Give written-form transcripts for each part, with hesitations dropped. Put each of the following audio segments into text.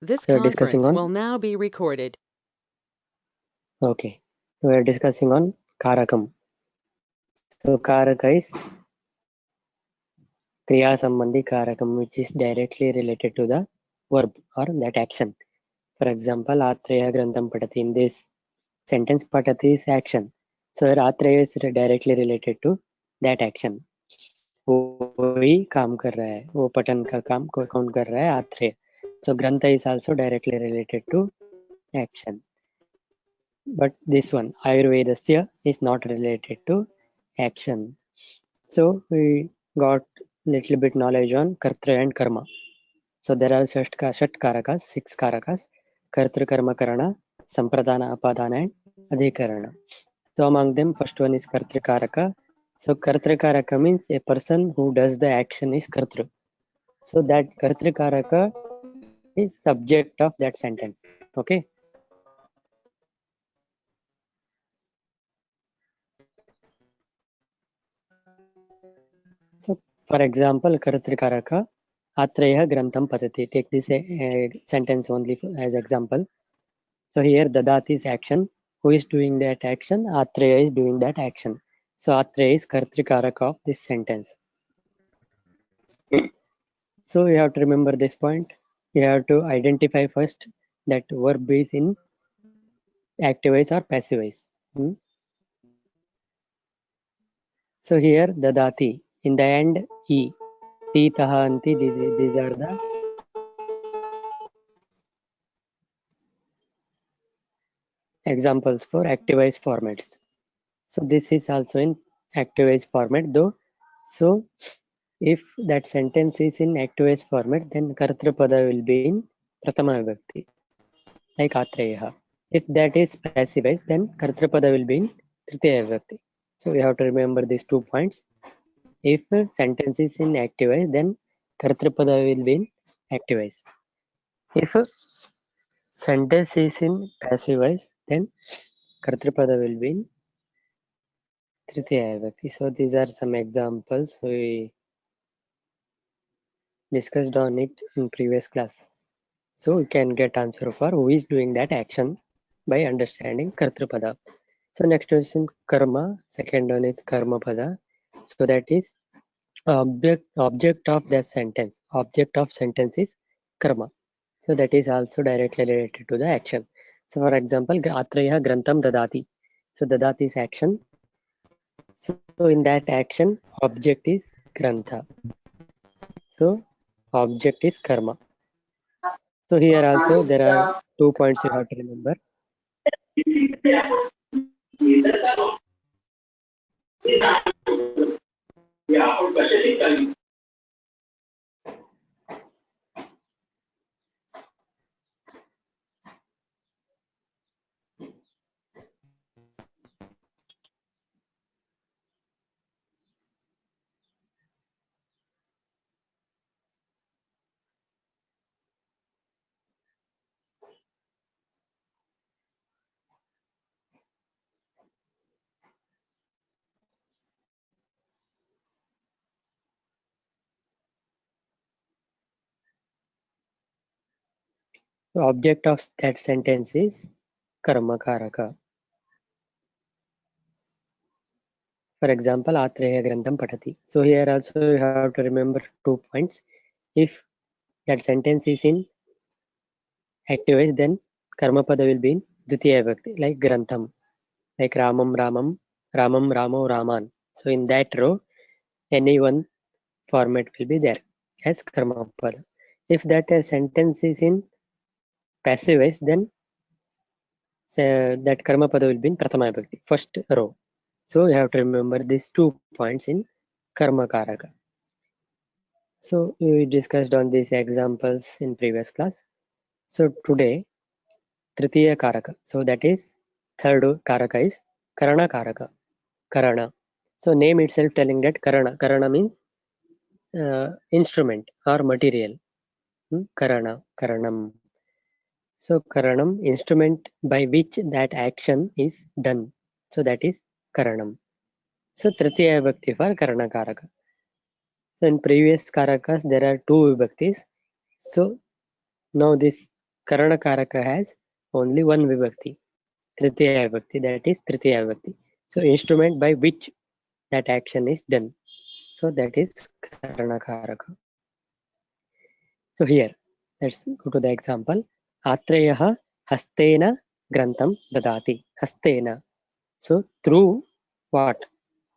This We are discussing conference on will now be recorded. okay. We are discussing on karakam. So karaka is kriya sambandhi karakam, which is directly related to the verb or that action. For example, Atreya Grantham Patati. In this sentence, Patati is action. So Atreya is directly related to that action. वही काम कर रहा है, वो पठन का काम को काउंट कर रहा है Atreya. So Grantha is also directly related to action. But this one, Ayurvedasya, is not related to action. So we got little bit knowledge on Kartra and Karma. So there are Shat Karakas, 6 Karakas, Kartra Karma Karana, Sampradana Apadana and Adhikarana. So among them, first one is Kartra Karaka. So Kartra Karaka means a person who does the action is Kartra. So that Kartra Karaka is subject of that sentence. Okay. So for example, Kartra Karaka, Atreya Grantham Patati. Take this sentence only as example. So here Dadati is action. Who is doing that action? Atreya is doing that action. So Atreya is Kartrikaraka of this sentence. So you have to remember this point. You have to identify first that verb is in active voice or passive voice. So here Dadati. In the end, E. Ti, Taha, Anti. These are the examples for active voice formats. So this is also in active voice format though. So if that sentence is in active voice format, then Kartrapada will be in Prathama Vibhakti, like Atreya. If that is passive voice, then Kartrapada will be in Tritiya Vibhakti. So we have to remember these 2 points. If sentence is in active voice, then Kartrapada will be in active voice. If sentence is in passive voice, then Kartrapada will be in Tritiya Vibhakti. So these are some examples we discussed on it in previous class. So we can get answer for who is doing that action by understanding Kartrapada. So next question karma. Second one is karma pada. So that is object of the sentence. Object of sentence is karma. So that is also directly related to the action. So for example, Atreya Grantham Dadati. So Dadati is action. So in that action, object is Grantha. So object is karma. So here also there are 2 points you have to remember. So object of that sentence is karma karaka. For example, Atreya Grantham Patati. So here also you have to remember 2 points. If that sentence is in active voice, then karma pada will be in Dvitiya Vibhakti, like Grantham, like Ramam Ramam, Ramam Ramo Raman. So in that row, any one format will be there as karma pada. If that sentence is in passive voice, then that karma pada will be in Prathama Vibhakti, first row. So you have to remember these 2 points in karma karaka. So we discussed on these examples in previous class. So today, Tritiya Karaka. So that is third Karaka is Karana Karaka. Karana. So name itself telling that Karana. Karana means instrument or material. Karana. Karanam. So Karanam, instrument by which that action is done. So that is Karanam. So Tritiya Vibhakti for Karana Karaka. So in previous Karakas there are 2 Vibhaktis. So now this Karana Karaka has only one vibhakti, Tritiya vibhakti, that is Tritiya vibhakti. So instrument by which that action is done. So that is Karana Karaka. So here, let's go to the example. Atreyah hastena grantam dadati. Hastena. So through what?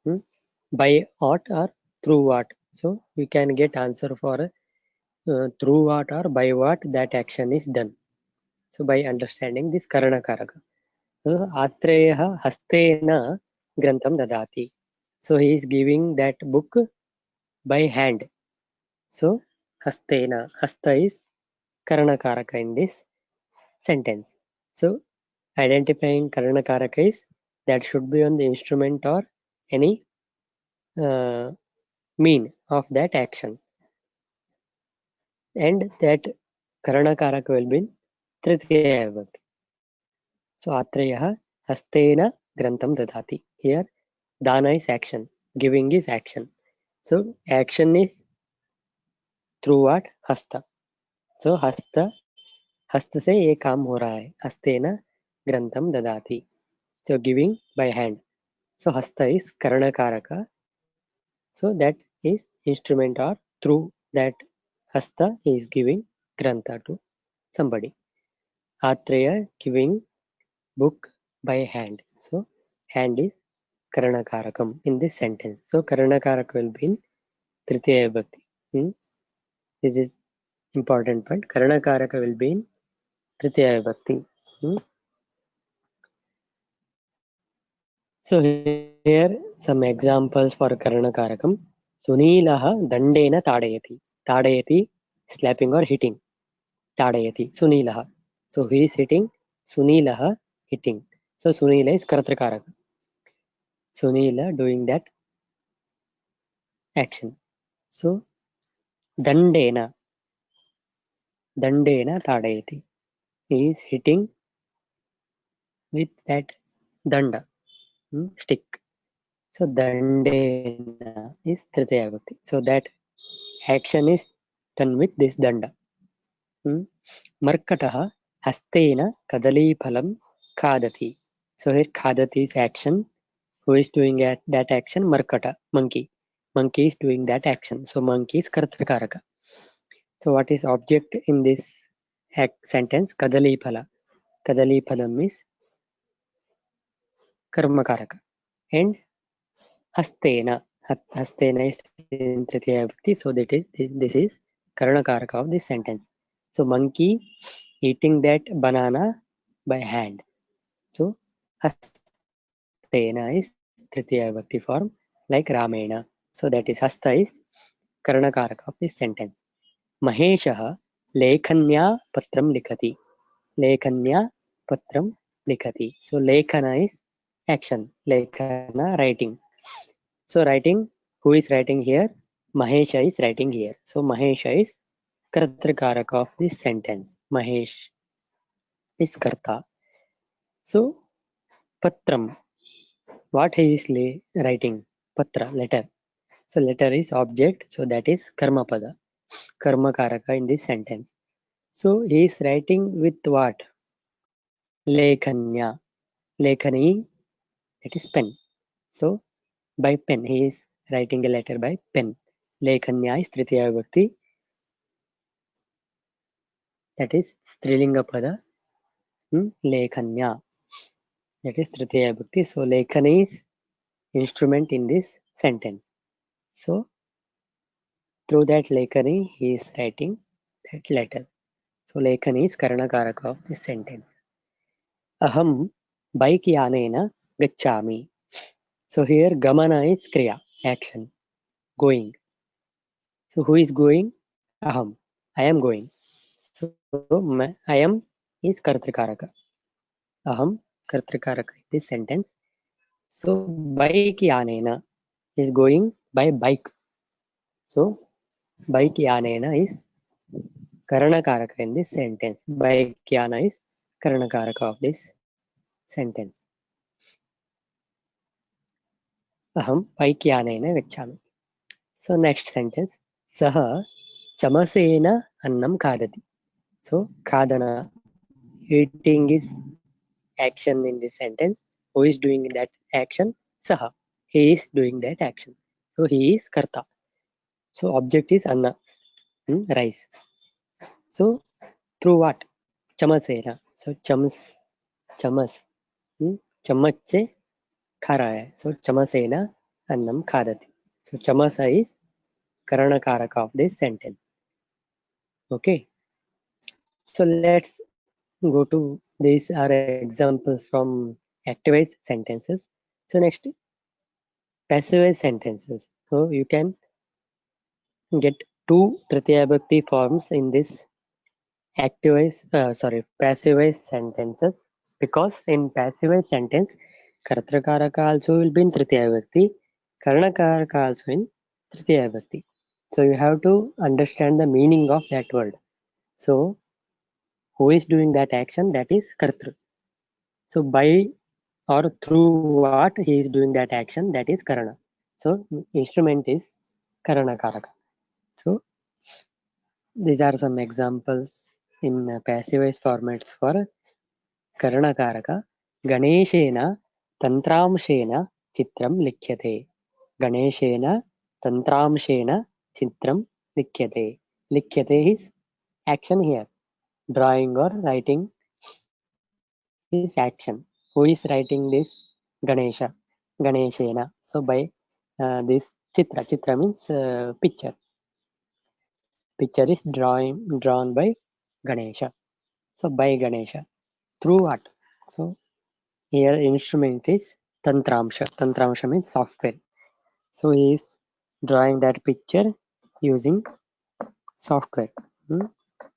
Hmm? By what or through what? So we can get answer for through what or by what that action is done. So by understanding this Karana Karaka. So Atreyah hastena grantam dadati. So he is giving that book by hand. So hastena. Hasta is Karana Karaka in this sentence. So identifying Karana Karaka is that should be on the instrument or any uh, mean of that action. And that Karana Karaka will be Tritiya Vibhakti. So Atreyah hastena grantam dadati. Here dana is action, giving is action. So action is through what? Hasta. So हस्त से ये काम हो रहा है हस्तेन ग्रंथम ददाति so giving by hand so hasta is karanakaraka so that is instrument or through that hasta is giving grantha to somebody atreya giving book by hand so hand is karanakarakam in this sentence so karanakarak will be in tritiya vibhakti this is important point karanakaraka will be in tritiya vibhakti So here some examples for Karanakarakam. Sunilaha dandena tadayati. Tadayati slapping or hitting. Tadayati. Sunilaha. So he is hitting. Sunilaha hitting. So Sunila is Karatrakaraka. Sunila doing that action. So dandena. Dandena tadayati. He is hitting with that danda. Stick. So dandena is Tritiya Vibhakti. So that action is done with this danda. Markatah hastena kadaliphalam khadati. So here khadati is action. Who is doing that action? Markata, monkey. Monkey is doing that action. So monkey is kartakaraka. So what is object in this sentence? Kadaliphala. Kadaliphalam is karmakaraka. And hastena. Hastena is in Tritiya Vibhakti. So that is this is karanakaraka of this sentence. So monkey eating that banana by hand. So hastena is Tritiya Vibhakti form like Ramena. So that is hasta is Karanakaraka of this sentence. Maheshah lekhanya patram likhati. Lekhanya patram likhati. So lekhana is action. Lekhana writing. So writing, who is writing here? Mahesha is writing here. So Mahesha is Kartrakaraka of this sentence. Mahesh is Karta. So Patram, what he is writing? Patra, letter. So letter is object, so that is Karma Pada, Karma Karaka in this sentence. So he is writing with what? Lekhanya. Lekhani, that is pen. So by pen, he is writing a letter by pen. Lekhanya is Tritiya Vibhakti. That is Strilinga Pada. Lekhanya. That is Tritiya Vibhakti. So Lekhani is instrument in this sentence. So through that Lekhani, he is writing that letter. So Lekhani is Karanakaraka of this sentence. Aham bike yanena gacchami. So here gamana is kriya, action, going. So who is going? Aham. I am going. So I am is kartrikaraka. Aham kartrikaraka this sentence. So bike yanena is going by bike. So bike yanena is Karanakaraka in this sentence. Bike yana is Karanakaraka of this sentence. Aham bike yanena gacchami. So next sentence. Saha chamasena annam khadati. So khadana eating is action in this sentence. Who is doing that action? Saha. He is doing that action. So he is karta. So object is anna, rice. So through what? Chamasena. So chamas. चम्मच से खा रहा है. So chamasena annam khadati. So chamasa is karanakarak of this sentence. Okay. So let's go to these are examples from active sentences. So next, passive sentences. So you can get two Tritiya Vibhakti forms in this passive sentences, because in passive sentence Kartrakaraka also will be in Tritiya Vibhakti, Karanakaraka also in Tritiya Vibhakti. So you have to understand the meaning of that word. So who is doing that action? That is Kartru. So by or through what he is doing that action? That is Karana. So instrument is Karanakaraka. So these are some examples in passive formats for Karanakaraka. Ganeshena Tantramshena Chitram Likhyate. Ganeshena Tantramshena Chitram Likhyate. Likhyate is action here. Drawing or writing is action. Who is writing this? Ganesha. Ganeshena. So by this Chitra means picture. Picture is drawn by Ganesha. So by Ganesha. Through what? So here instrument is Tantramsha. Tantramsha means software. So he is drawing that picture using software.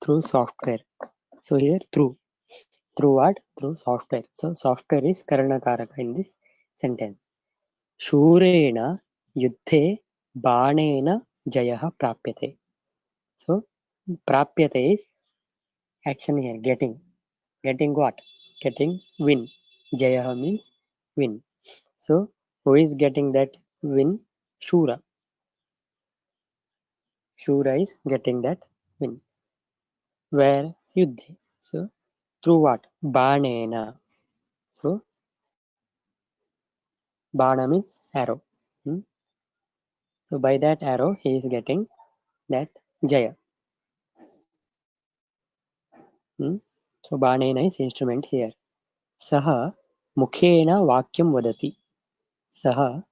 Through software. So here through what? Through software. So software is Karanakaraka in this sentence. Shurena yuddhe banena jayah prapyate. So prapyate is action here, getting. Getting what? Getting win. Jayah means win. So who is getting that win? Shura. Shura is getting that win. Where? Yuddhe. So through what? Banena. So Bana means arrow. So by that arrow he is getting that Jaya. So Banena is instrument here. Saha mukhena vakyam vadati. Saha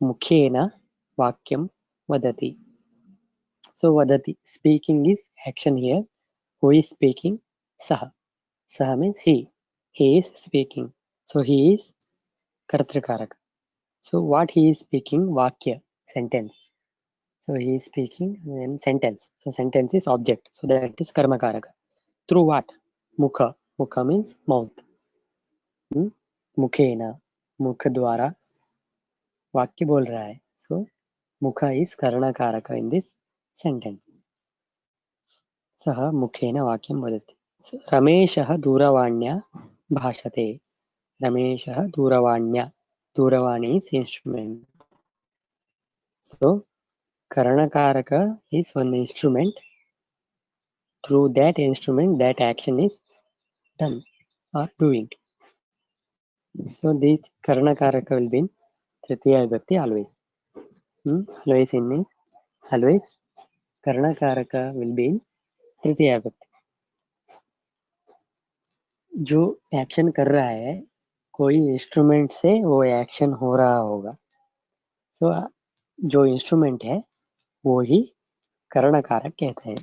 mukhena vakyam vadati. So vadati, speaking is action here. Who is speaking? Saha. Saha means he. He is speaking. So he is Kartrakaraka. So what he is speaking? Vakya, sentence. So he is speaking in sentence. So sentence is object. So that is Karmakaraka. Through what? Mukha. Mukha means mouth. Mukhena. Mukha द्वारा वाक्य बोल रहा है. So Mukha is Karanakaraka in this sentence. सः मुखेन वाक्यं वदति. So, रमेशः दूरवाण्या भाषते. रमेशः दूरवाण्या. दूरवाणी is instrument. So Karanakaraka is one instrument. Through that instrument, that action is done or doing. So this Karanakaraka will be in Tritiya Vibhakti always. Always in means always Karanakaraka will be in Tritiya Vibhakti. जो action कर रहा है कोई instrument से वो action हो रहा होगा. तो जो इंस्ट्रूमेंट है वो ही करणकारक कहते हैं.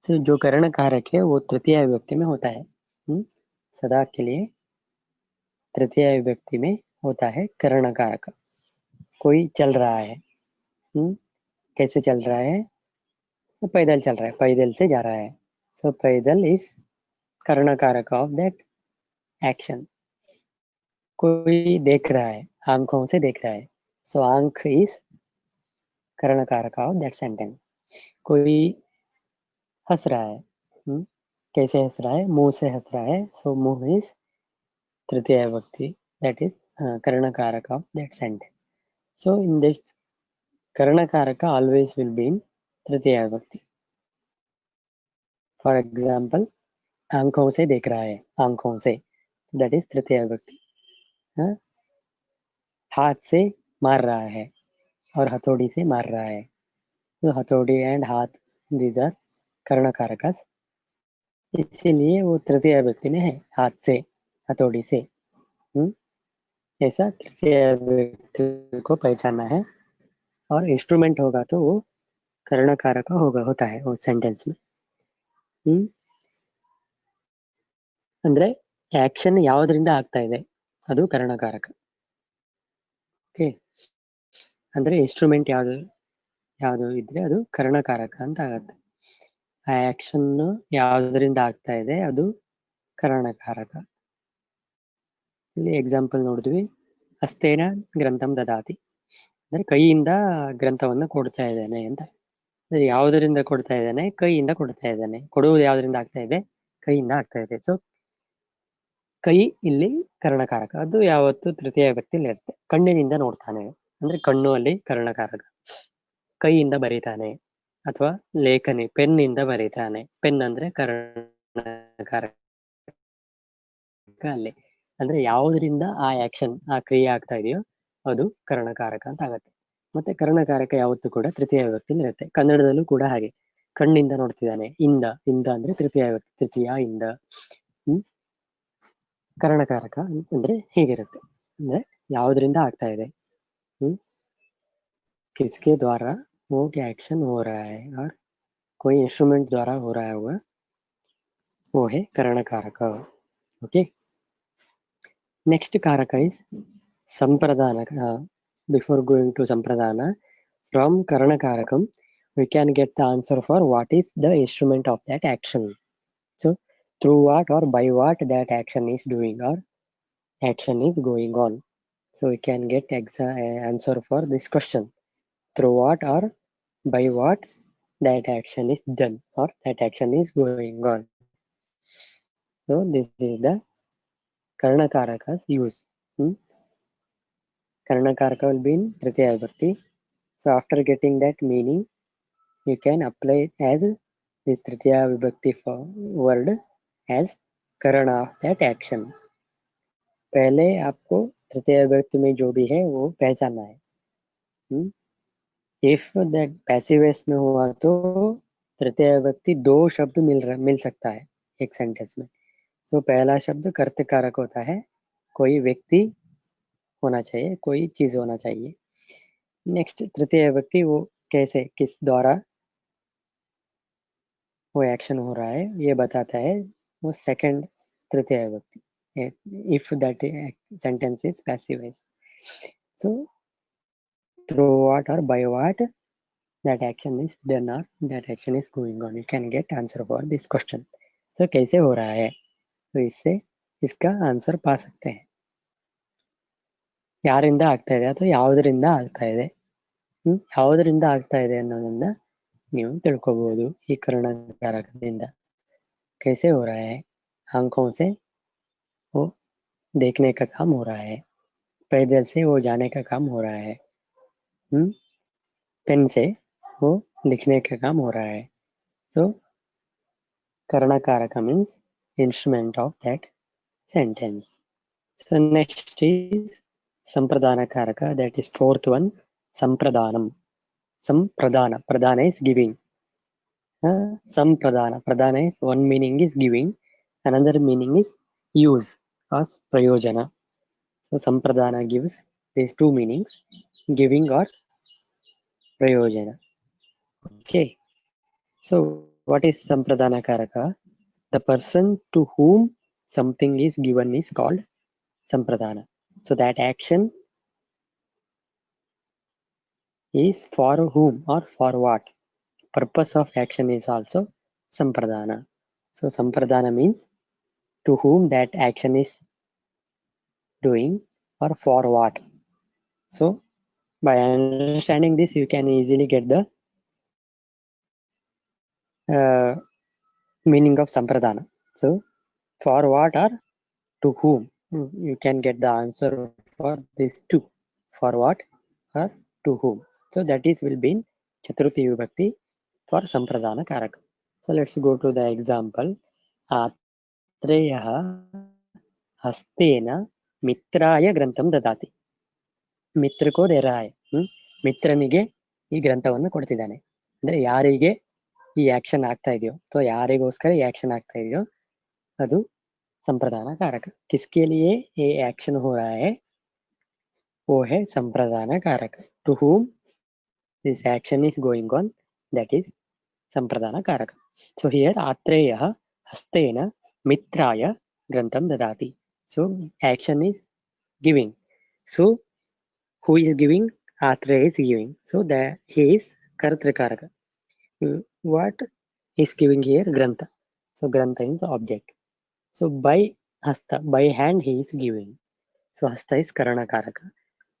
तो जो करणकारक है वो तृतीय विभक्ति में होता है. सदा के लिए तृतीय विभक्ति में होता है करणकारक. कोई चल रहा है. कैसे चल रहा है? वो पैदल चल रहा है, पैदल से जा रहा है. सो पैदल इज करणकारक ऑफ दैट एक्शन. कोई देख रहा है, आंखों से देख रहा है. सो आंख इज करणकारक ऑफ दैट सेंटेंस. कोई हंस रहा है. कैसे हंस रहा है? मुंह से हंस रहा है. सो मुंह इज तृतीय विभक्ति, दैट इज करणकारक of that sentence. So in this Karanakaraka always will be in Tritiya Vibhakti. For example, आंखों से देख रहा है, आंखों से, दैट इज तृतीय विभक्ति। हाँ? हाथ से मार रहा है और हथौड़ी से मार रहा है, तो हथौड़ी एंड हाथ, दीज आर कर्ण कारकस, इसीलिए वो तृतीय विभक्ति में है, हाथ से, हथौड़ी से। ऐसा तृतीय विभक्ति को पहचानना है। और इंस्ट्रूमेंट होगा तो वो कर्ण कारक होता है उस सेंटेंस में। ಅಂದ್ರೆ ಆಕ್ಷನ್ ಯಾವುದರಿಂದ ಆಗ್ತಾ ಇದೆ ಅದು ಕರ್ಣಕಾರಕ. ಓಕೆ, ಅಂದ್ರೆ ಇನ್ಸ್ಟ್ರೂಮೆಂಟ್ ಯಾವುದು ಇದ್ರೆ ಅದು ಕರ್ಣಕಾರಕ ಅಂತ ಆಗತ್ತೆ. ಆ ಆಕ್ಷನ್ ಯಾವುದರಿಂದ ಆಗ್ತಾ ಇದೆ ಅದು ಕರ್ಣಕಾರಕ. ಇಲ್ಲಿ ಎಕ್ಸಾಂಪಲ್ ನೋಡಿದ್ವಿ, ಹಸ್ತೇನ ಗ್ರಂಥಂ ದದಾತಿ, ಅಂದ್ರೆ ಕೈಯಿಂದ ಗ್ರಂಥವನ್ನ ಕೊಡ್ತಾ ಇದ್ದಾನೆ ಅಂತ. ಯಾವುದರಿಂದ ಕೊಡ್ತಾ ಇದ್ದಾನೆ? ಕೈಯಿಂದ ಕೊಡ್ತಾ ಇದ್ದಾನೆ. ಕೊಡುವುದು ಯಾವುದರಿಂದ ಆಗ್ತಾ ಇದೆ? ಕೈಯಿಂದ ಆಗ್ತಾ ಇದೆ. ಸೊ ಕೈ ಇಲ್ಲಿ ಕರ್ಣಕಾರಕ, ಅದು ಯಾವತ್ತು ತೃತೀಯ ವ್ಯಕ್ತಿಯಲ್ಲಿ ಇರುತ್ತೆ. ಕಣ್ಣಿನಿಂದ ನೋಡ್ತಾನೆ ಅಂದ್ರೆ ಕಣ್ಣು ಅಲ್ಲಿ ಕರ್ಣಕಾರಕ. ಕೈಯಿಂದ ಬರೀತಾನೆ ಅಥವಾ ಲೇಖನಿ, ಪೆನ್ನಿಂದ ಬರೀತಾನೆ, ಪೆನ್ ಅಂದ್ರೆ ಕರ್ಣಕಾರಕ ಅಲ್ಲಿ. ಅಂದ್ರೆ ಯಾವುದರಿಂದ ಆ ಆಕ್ಷನ್, ಆ ಕ್ರಿಯೆ ಆಗ್ತಾ ಇದೆಯೋ ಅದು ಕರ್ಣಕಾರಕ ಅಂತ ಆಗತ್ತೆ. ಮತ್ತೆ ಕರ್ಣಕಾರಕ ಯಾವತ್ತೂ ಕೂಡ ತೃತೀಯ ವಿಭಕ್ತಿಯಲ್ಲಿ ಇರುತ್ತೆ. ಕನ್ನಡದಲ್ಲೂ ಕೂಡ ಹಾಗೆ, ಕಣ್ಣಿಂದ ನೋಡ್ತಿದ್ದಾನೆ, ಇಂದ, ಇಂದ ಅಂದ್ರೆ ತೃತೀಯ ವಿಭಕ್ತಿ, ತೃತೀಯ ಇಂದ. ಕರ್ಣಕಾರಕ ಅಂದ್ರೆ ಹೀಗಿರುತ್ತೆ, ಅಂದ್ರೆ ಯಾವುದರಿಂದ ಆಗ್ತಾ ಇದೆ, किसके द्वारा वो एक्शन हो रहा है और कोई इंस्ट्रूमेंट द्वारा हो रहा है वो है कर्ण कारक. ओके, नेक्स्ट कारक इज संप्रदान. बिफोर गोइंग टू संप्रदान, from karana karakam we can get the answer for what is the instrument of that action. So through what or by what that action is doing or action is going on. So we can get answer for this question, through what or by what that action is done or that action is going on. So this is the karna karakas use. Karna karaka will be in tritiya vibhakti. So after getting that meaning, you can apply as this tritiya vibhakti word as karana of that action. पहले आपको तृतीय विभक्ति में जो भी है वो पहचानना है. इफ दैट पैसिव वॉइस में हुआ तो तृतीय विभक्ति दो शब्द मिल सकता है एक सेंटेंस में. सो पहला शब्द कर्ता कारक होता है, कोई व्यक्ति होना चाहिए, कोई चीज होना चाहिए. नेक्स्ट तृतीय विभक्ति वो कैसे, किस द्वारा वो एक्शन हो रहा है ये बताता है वो सेकंड तृतीय विभक्ति, if that sentence is passive voice. So through what or by what that action is done or that action is going on, you can get answer for this question. So कैसे हो रहा है, तो इससे इसका answer पा सकते हैं. ಯಾರಿಂದ ಆಗ್ತಾ ಇದೆ ಅಥವಾ ಯಾವುದರಿಂದ ಆಗ್ತಾ ಇದೆ, ಯಾವುದರಿಂದ ಆಗ್ತಾ ಇದೆ ಅನ್ನೋದನ್ನ ನೀವು ತಿಳ್ಕೋಬಹುದು ಈ ಕರ್ಣಕಾರಕದಿಂದ. कैसे हो रहा है, आंखों से वो देखने का काम हो रहा है, पैदल से वो जाने का काम हो रहा है, पेन से वो लिखने का काम हो रहा है. So Karnakaraka means instrument of that sentence. So next is Sampradana Karaka, that is fourth one, Sampradanam. Sampradana, Pradana is giving. Sampradana, Pradana is one meaning is giving, another meaning is use as Prayojana. So Sampradana gives these two meanings, giving or Prayojana. Okay, so what is Sampradana Karaka? The person to whom something is given is called Sampradana. So that action is for whom or for what. Purpose of action is also Sampradana. So Sampradana means to whom that action is doing or for what. So by understanding this, you can easily get the meaning of Sampradana. So for what or to whom, you can get the answer for these two, for what or to whom. So that is will be in Chaturthi Vibhakti for Sampradana Karaka. So let's go to the example. आत्रेयः हस्तेन मित्राय ग्रंथं ददाति. ಮಿತ್ರ ಕೋ they ರಹಾ high. ಮಿತ್ರನಿಗೆ ಈ ಗ್ರಂಥವನ್ನು ಕೊಡ್ತಿದ್ದಾನೆ. ಅಂದ್ರೆ ಯಾರಿಗೆ ಈ action ಆಗ್ತಾ ಇದೆಯೋ ಅಥವಾ ಯಾರಿಗೋಸ್ಕರ ಈ ಆಕ್ಷನ್ ಆಗ್ತಾ ಇದೆಯೋ ಅದು संप्रदान कारक. किसके लिए ये एक्शन हो रहा है वो है संप्रदान कारक. To whom this action is going on, that is संप्रदान कारक. So here आत्रेयः हस्तेन मित्राय ग्रंथं ददाति. So action is giving. So who is giving? Atreya is giving. So that he is kartra karaka. What is giving here? Grantha. So grantha is object. So by hasta, by hand he is giving. So hasta is karana karaka.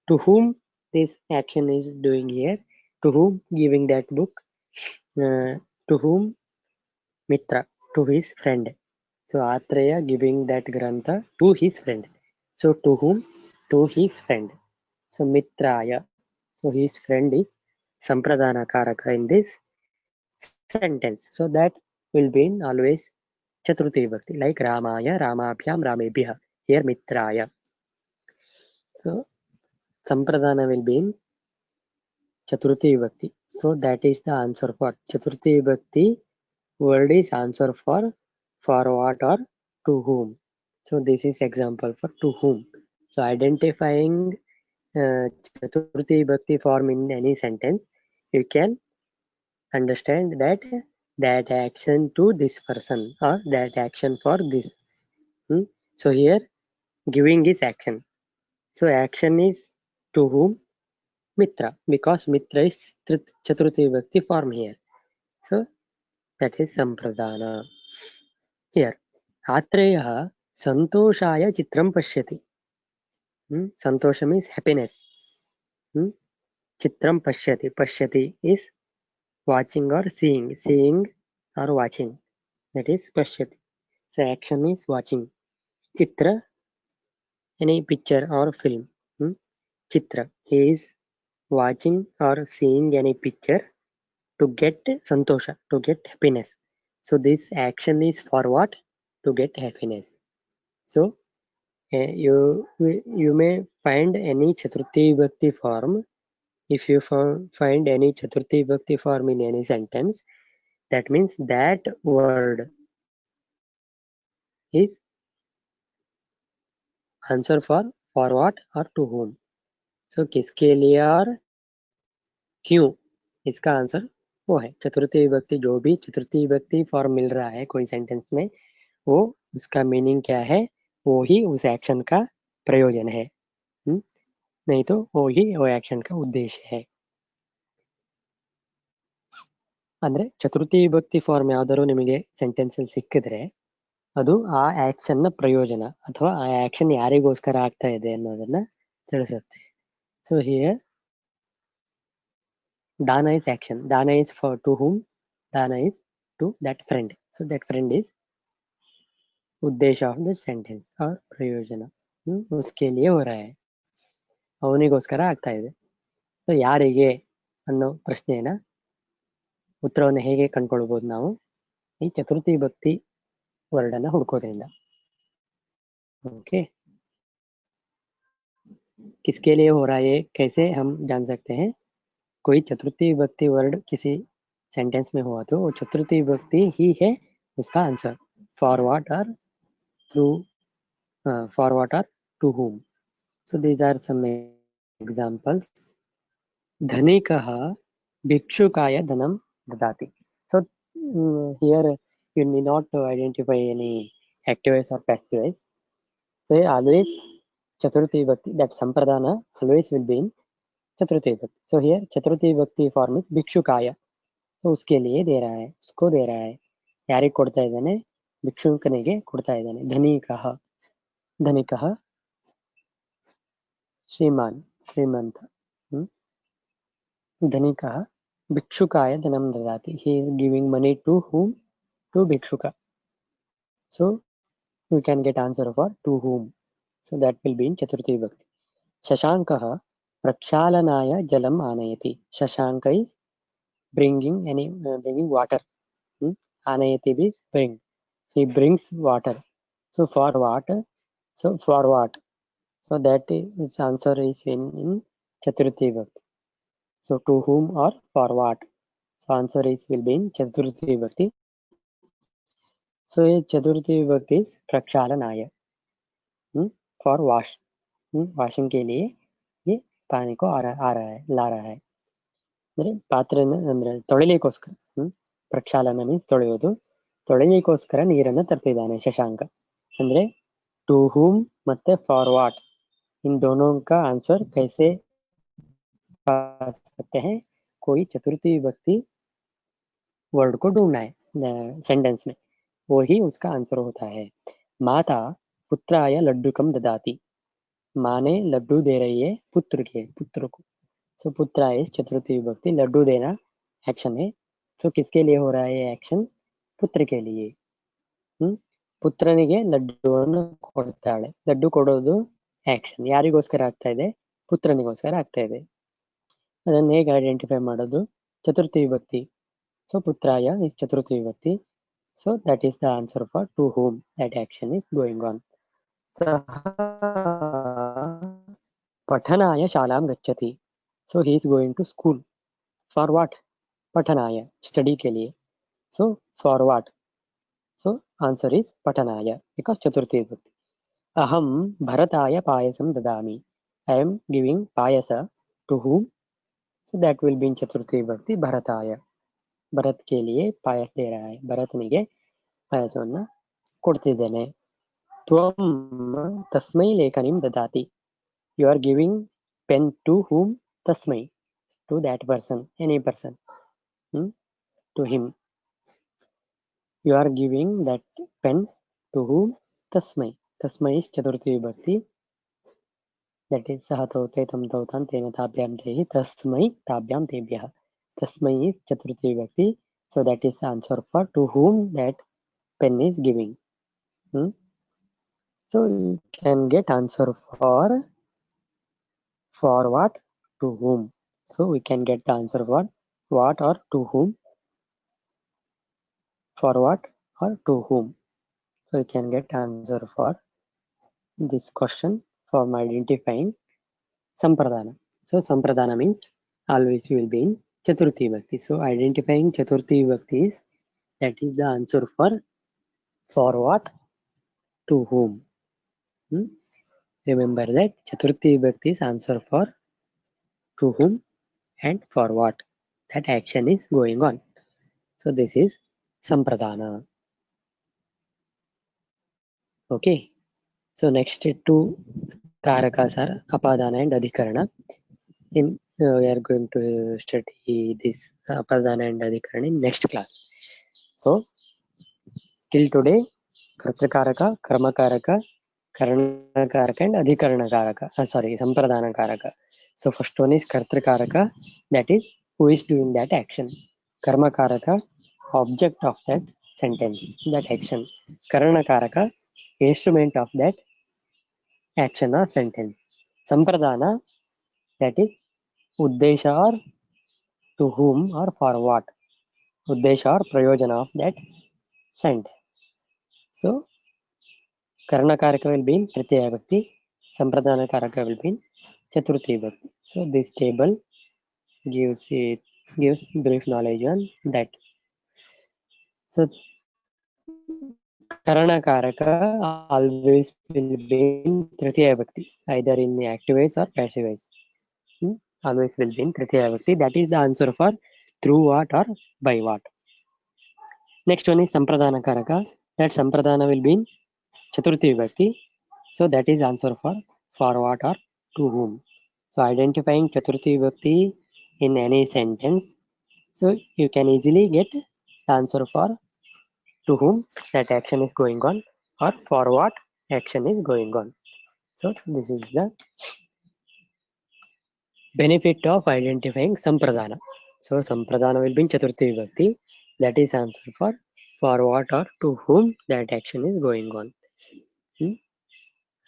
To whom this action is doing here? To whom giving that book? To whom? Mitra. To his friend. So Atreya giving that grantha to his friend. So to whom? To his friend. So Mitraya. So his friend is Sampradana Karaka in this sentence. So that will be in always Chaturthi Vibhakti, like Ramaya, Ramabhyam, Ramebhyah. Here Mitraya. So Sampradana will be in Chaturthi Vibhakti. So that is the answer for Chaturthi Vibhakti. Word is answer for what or to whom. So this is example for to whom. So identifying Chaturthi Vibhakti form in any sentence, you can understand that action to this person or that action for this. So here giving is action. So action is to whom? Mitra, because Mitra is Chaturthi Vibhakti form here. So that is Sampradana. Here Atreyah Santoshaya Chitram Pashyati. Santosha means happiness. Chitram Pashyati. Pashyati is watching or seeing. Seeing or watching. That is Pashyati. So action is watching. Chitra, any picture or film. Chitra, he is watching or seeing any picture to get santosha, to get happiness. So this action is for what? To get happiness. So you may find any Chaturthi Vibhakti form. If you find any Chaturthi Vibhakti form in any sentence, that means that word is answer for what or to whom. So किसके लिए और क्यों, इसका answer वो है. चतुर्थी विभक्ति, जो भी चतुर्थी विभक्ति फॉर्म मिल रहा है कोई सेंटेंस में, वो उसका मीनिंग क्या है, वो ही उस एक्शन का प्रयोजन है. नहीं तो वो ही वो एक्शन का उद्देश्य है. ಅಂದ್ರೆ ಚತುರ್ಥಿ ವಿಭಕ್ತಿ ಫಾರ್ಮ್ ಯಾವ್ದಾದ್ರು ನಿಮಗೆ ಸೆಂಟೆನ್ಸ್ ಅಲ್ಲಿ ಸಿಕ್ಕಿದ್ರೆ ಅದು ಆ ಆಕ್ಷನ್ ನ ಪ್ರಯೋಜನ ಅಥವಾ ಆ ಆಕ್ಷನ್ ಯಾರಿಗೋಸ್ಕರ ಆಗ್ತಾ ಇದೆ ಅನ್ನೋದನ್ನ ತಿಳಿಸುತ್ತೆ. So here Dana is action. Dana is for to whom? Dana is to that friend. So that friend is उद्देश्य ऑफ द सेंटेंस और प्रयोजन. उसके लिए हो रहा है, ಅವನಿಗೋಸ್ಕರ ಆಗ್ತಾ ಇದೆ. ಸೊ ಯಾರಿಗೆ ಅನ್ನೋ ಪ್ರಶ್ನೆನ ಉತ್ತರವನ್ನು ಹೇಗೆ ಕಂಡುಕೊಳ್ಬಹುದು ನಾವು? ಈ ಚತುರ್ಥಿ ವಿಭಕ್ತಿ ವರ್ಡ್ ಅನ್ನ ಹುಡುಕೋದ್ರಿಂದ. ओके, किसके लिए हो रहा है कैसे हम जान सकते हैं? कोई चतुर्थी विभक्ति वर्ड किसी सेंटेंस में हुआ तो वो चतुर्थी विभक्ति ही है उसका आंसर. फॉर व्हाट और through, for what or to whom. So these are some examples. धनिकः भिक्षुकाय धनं ददाति. So here you need not to identify any active voice or passive voice. So here always Chaturthi Vibhakti, that Sampradana always will be in Chaturthi Vibhakti. So here Chaturthi Vibhakti form is भिक्षुकाय. तो उसके लिए दे रहा है, उसको दे रहा है. ಯಾರಿಗೆ ಕೊಡ್ತಾ ಇದ್ದಾನೆ? ಭಿಕ್ಷುಕನಿಗೆ ಕೊಡ್ತಾ ಇದ್ದಾನೆ. ಧನಿಕಃ, ಧನಿಕಃ श्रीमान, श्रीमंत. धनिकः भिक्षुकाय धनं ददाति. He is giving money to whom? To भिक्षुका. So we can get answer for to whom. So that will be in Chaturthi Vibhakti. शशाङ्कः प्रक्षालनाय जलम् आनयति. Shashanka is bringing bringing water. आनयति means bring. He brings water. So for what? So for what? So that its answer is in Chaturthi Vibhakti. So to whom or for what? So answer is will be in Chaturthi Vibhakti. So ये चतुर्थी विभक्ति is प्रक्षालनाय, for wash, washing के लिए ये पानी को ला रहा है. ಅಂದ್ರೆ ಪಾತ್ರೆನ ಅಂದ್ರೆ ತೊಳಿಲಿಕ್ಕೋಸ್ಕರ, ಪ್ರಕ್ಷಾಲನ ಮೀನ್ಸ್ ತೊಳೆಯೋದು, ತೊಳಿಲಿಕ್ಕೋಸ್ಕರ ನೀರನ್ನು ತರ್ತಿದ್ದಾನೆ ಶಶಾಂಕ. ಅಂದ್ರೆ टू whom ಮತ್ತೆ for what, इन दोनों का आंसर कैसे पा सकते हैं? कोई चतुर्थी विभक्ति वर्ड को ढूंढना है सेंटेंस में, वो ही उसका आंसर होता है. माता पुत्राय लड्डुकम ददाति. माँ ने लड्डू दे रही है पुत्र को. सो पुत्राय चतुर्थी विभक्ति, लड्डू देना एक्शन है. सो किसके लिए हो रहा है ये एक्शन? पुत्र के लिए. ಪುತ್ರನಿಗೆ ಲಡ್ಡುವನ್ನು ಕೊಡ್ತಾಳೆ. ಲಡ್ಡು ಕೊಡೋದು ಆಕ್ಷನ್. ಯಾರಿಗೋಸ್ಕರ ಆಗ್ತಾ ಇದೆ? ಪುತ್ರನಿಗೋಸ್ಕರ ಆಗ್ತಾ ಇದೆ. ಅದನ್ನು ಹೇಗೆ ಐಡೆಂಟಿಫೈ ಮಾಡೋದು? ಚತುರ್ಥಿ ವಿಭಕ್ತಿ. ಸೊ ಪುತ್ರಾಯ ಇಸ್ ಚತುರ್ಥಿ ವಿಭಕ್ತಿ. So that is the answer for to whom that action is going on. Sah pathanaya shalam gacchati. So he is going to school. For what? Pathanaya, study ke liye. So for what? So answer is pathanaya because chaturthi vibhakti. Aham bharataya payasam dadami. I am giving payasa to whom? So that will be in chaturthi vibhakti bharataya. Bharat ಕೆ ಲಿಯೇ ಪಾಯಸ ದೇ ರಹಾ ಹೈ. ಭರತನಿಗೆ ಪಾಯಸವನ್ನ ಕೊಡ್ತಿದ್ದೇನೆ. ತ್ವಂ ತಸ್ಮೈ ಲೇಖನಿಂ ದದಾತಿ. You are giving pen to whom? ತಸ್ಮೈ, to that person, any person, to him. You are giving that pen to whom? Tasmai. Tasmai is Chaturthi Vibhakti. That is Saha Taute Tam Tautan Tena Tabhyam Tehi Tasmai Tabhyam Tebhyah. Tasmai is Chaturthi Vibhakti. So that is the answer for to whom that pen is giving. So you can get answer for what? To whom. So we can get the answer for what or to whom. For what or to whom. So you can get answer for this question from identifying Sampradana. So Sampradana means always will be in Chaturthi Vibhakti. So identifying Chaturthi Vibhakti is, that is the answer for what? To whom. Remember that Chaturthi Vibhakti is answer for to whom and for what that action is going on. So this is Sampradana. Okay. So next two Karakas are Apadana and Adhikarana. We are going to study this Apadana and Adhikarana in next class. So till today, Kartakaraka, Karmakaraka, Karanakaraka and Adhikaranakaraka. Sampradanakaraka. So first one is Kartakaraka, that is who is doing that action. Karmakaraka, object of that sentence, that action. Karanakaraka, instrument of that action or sentence. Sampradana, that is uddesha or to whom or for what. Uddesha or prayojana of that sentence. So Karanakaraka will be in Tritiya Vibhakti. Sampradanakaraka will be in Chaturthi Vibhakti. So this table gives brief knowledge on that. So Karanakaraka always will be in Tritiya Vibhakti, either in the active ways or passive ways. Always will be in Tritiya Vibhakti. That is the answer for through what or by what. Next one is Sampradanakaraka. That Sampradana will be in Chaturthi Vibhakti. So that is answer for what or to whom. So identifying Chaturthi Vibhakti in any sentence, so you can easily get the answer for to whom that action is going on or for what action is going on. So this is the benefit of identifying Sampradana. So Sampradana will be in Chaturthi Vibhakti. That is answer for what or to whom that action is going on.